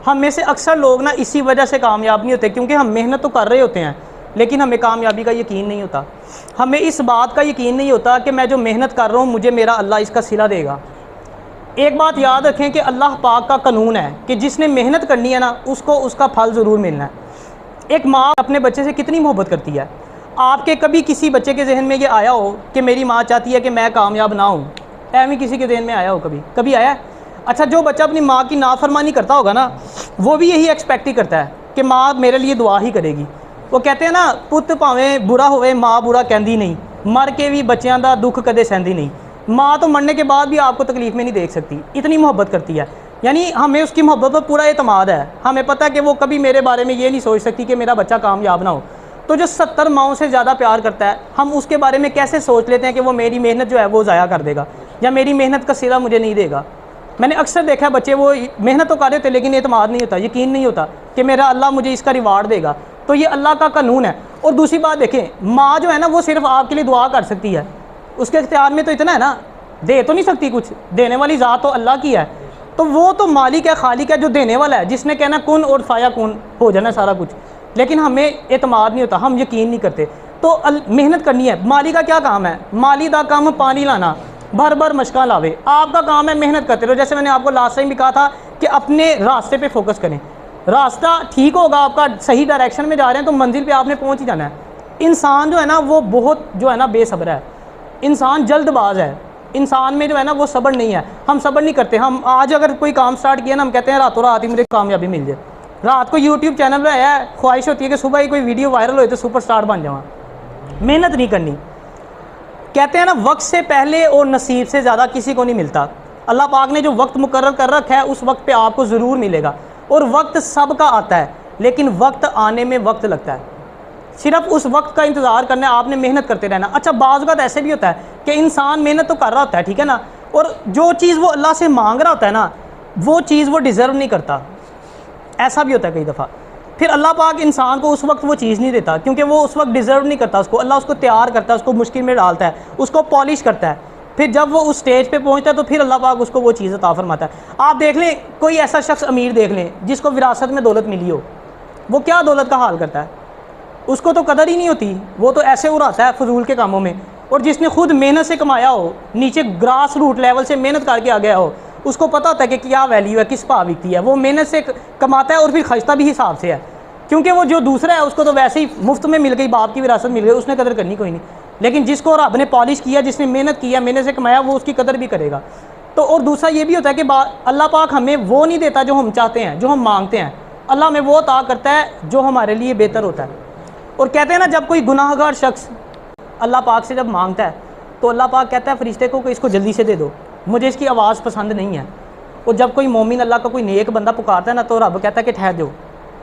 हम में से अक्सर लोग ना इसी वजह से कामयाब नहीं होते, क्योंकि हम मेहनत तो कर रहे होते हैं लेकिन हमें कामयाबी का यकीन नहीं होता। हमें इस बात का यकीन नहीं होता कि मैं जो मेहनत कर रहा हूँ मुझे मेरा अल्लाह इसका सिला देगा। एक बात याद रखें कि अल्लाह पाक का कानून है कि जिसने मेहनत करनी है ना उसको उसका फल ज़रूर मिलना है। एक माँ अपने बच्चे से कितनी मोहब्बत करती है। आपके कभी किसी बच्चे के जहन में ये आया हो कि मेरी माँ चाहती है कि मैं कामयाब ना हूँ? ऐਵੇਂ किसी के जहन में आया हो? कभी आया है? अच्छा, जो बच्चा अपनी माँ की नाफरमानी करता होगा ना वो भी यही एक्सपेक्ट ही करता है कि माँ मेरे लिए दुआ ही करेगी। वो कहते हैं ना, पुत भावें बुरा होवे माँ बुरा कहती नहीं, मर के भी बच्चों का दुख कदे सहती नहीं। माँ तो मरने के बाद भी आपको तकलीफ़ में नहीं देख सकती, इतनी मोहब्बत करती है। यानी हमें उसकी मोहब्बत पर पूरा एतमाद है। हमें पता है कि वो कभी मेरे बारे में ये नहीं सोच सकती कि मेरा बच्चा कामयाब ना हो। तो जो 70 माओं से ज़्यादा प्यार करता है, हम उसके बारे में कैसे सोच लेते हैं कि वो मेरी मेहनत जो है वो ज़ाया कर देगा या मेरी मेहनत का सिला मुझे नहीं देगा। मैंने अक्सर देखा है बच्चे वो मेहनत तो कर रहे होते लेकिन एतमाद नहीं होता, यकीन नहीं होता कि मेरा अल्लाह मुझे इसका रिवार्ड देगा। तो ये अल्लाह का कानून है। और दूसरी बात देखें, माँ जो है ना वो सिर्फ आपके लिए दुआ कर सकती है, उसके इख्तियार में तो इतना है ना, दे तो नहीं सकती कुछ, देने वाली ज़ात तो अल्लाह की है। तो वो तो मालिक है, खालिक है, जो देने वाला है, जिसने कहना कुन और फाया कुन हो जाना सारा कुछ। लेकिन हमें एतमाद नहीं होता, हम यकीन नहीं करते। तो मेहनत करनी है। माली का क्या काम है? माली का काम पानी लाना, भर भर मशका लावे। आपका काम है मेहनत करते रहो। जैसे मैंने आपको लास्ट टाइम भी कहा था कि अपने रास्ते पे फोकस करें। रास्ता ठीक होगा, आपका सही डायरेक्शन में जा रहे हैं तो मंजिल पे आपने पहुंच ही जाना है। इंसान जो है ना वो बहुत जो है ना बेसब्र है, इंसान जल्दबाज है, इंसान में जो है ना वो सब्र नहीं है। हम सब्र नहीं करते। हम आज अगर कोई काम स्टार्ट किया ना, हम कहते हैं रातों रात ही मुझे कामयाबी मिल जाए। रात को यूट्यूब चैनल पर है, ख्वाहिश होती है कि सुबह ही कोई वीडियो वायरल हो तो सुपर स्टार बन जाऊँ। मेहनत नहीं करनी। कहते हैं ना, वक्त से पहले और नसीब से ज़्यादा किसी को नहीं मिलता। अल्लाह पाक ने जो वक्त मुकर्रर कर रखा है उस वक्त पे आपको ज़रूर मिलेगा। और वक्त सबका आता है लेकिन वक्त आने में वक्त लगता है। सिर्फ उस वक्त का इंतज़ार करना है, आपने मेहनत करते रहना। अच्छा, बाज़ वक़्त ऐसे भी होता है कि इंसान मेहनत तो कर रहा होता है, ठीक है ना, और जो चीज़ वो अल्लाह से मांग रहा होता है ना वो चीज़ वो डिज़र्व नहीं करता। ऐसा भी होता है कई दफ़ा। फिर अल्लाह पाक इंसान को उस वक्त वो चीज़ नहीं देता क्योंकि वो उस वक्त डिज़र्व नहीं करता उसको। अल्लाह उसको तैयार करता है, उसको मुश्किल में डालता है, उसको पॉलिश करता है। फिर जब वो उस स्टेज पे पहुंचता है तो फिर अल्लाह पाक उसको वो चीज़ अता फरमाता है। आप देख लें, कोई ऐसा शख्स अमीर देख लें जिसको विरासत में दौलत मिली हो, वो क्या दौलत का हाल करता है? उसको तो कदर ही नहीं होती, वो तो ऐसे उड़ाता है फजूल के कामों में। और जिसने खुद मेहनत से कमाया हो, नीचे ग्रास रूट लेवल से मेहनत करके आ गया हो, उसको पता होता है कि क्या वैल्यू है, किस भाव बिकती है। वो मेहनत से कमाता है और फिर खर्चता भी हिसाब से है, क्योंकि वो जो दूसरा है उसको तो वैसे ही मुफ्त में मिल गई, बाप की विरासत मिल गई, उसने कदर करनी कोई नहीं। लेकिन जिसको रब ने पॉलिश किया, जिसने मेहनत किया, मेहनत से कमाया, वो उसकी कदर भी करेगा। तो और दूसरा ये भी होता है कि अल्लाह पाक हमें वो नहीं देता जो हम चाहते हैं, जो हम मांगते हैं। अल्लाह हमें वो अता करता है जो हमारे लिए बेहतर होता है। और कहते हैं ना, जब कोई गुनाहगार शख्स अल्लाह पाक से जब मांगता है तो अल्लाह पाक कहता है फरिश्ते को कि इसको जल्दी से दे दो, मुझे इसकी आवाज़ पसंद नहीं है। और जब कोई मोमिन अल्लाह का कोई नेक बंदा पुकारता है ना तो रब कहता है कि ठहर जाओ,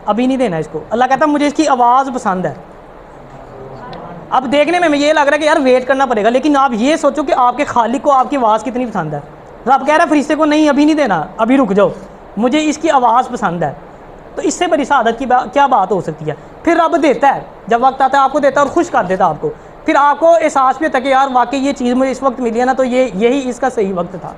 अभी नहीं देना इसको। अल्लाह कहता है मुझे इसकी आवाज़ पसंद है। अब देखने में ये लग रहा है कि यार वेट करना पड़ेगा, लेकिन आप ये सोचो कि आपके खालिक को आपकी आवाज़ कितनी पसंद है। रब कह रहा है फरिश्ते को नहीं, अभी नहीं देना, अभी रुक जाओ, मुझे इसकी आवाज़ पसंद है। तो इससे बड़ी सआदत की क्या बात हो सकती है? फिर रब देता है, जब वक्त आता है आपको देता है और खुश कर देता है आपको। फिर आपको एहसास भी होता है कि यार वाकई ये चीज़ मुझे इस वक्त मिली है ना, तो यही इसका सही वक्त था।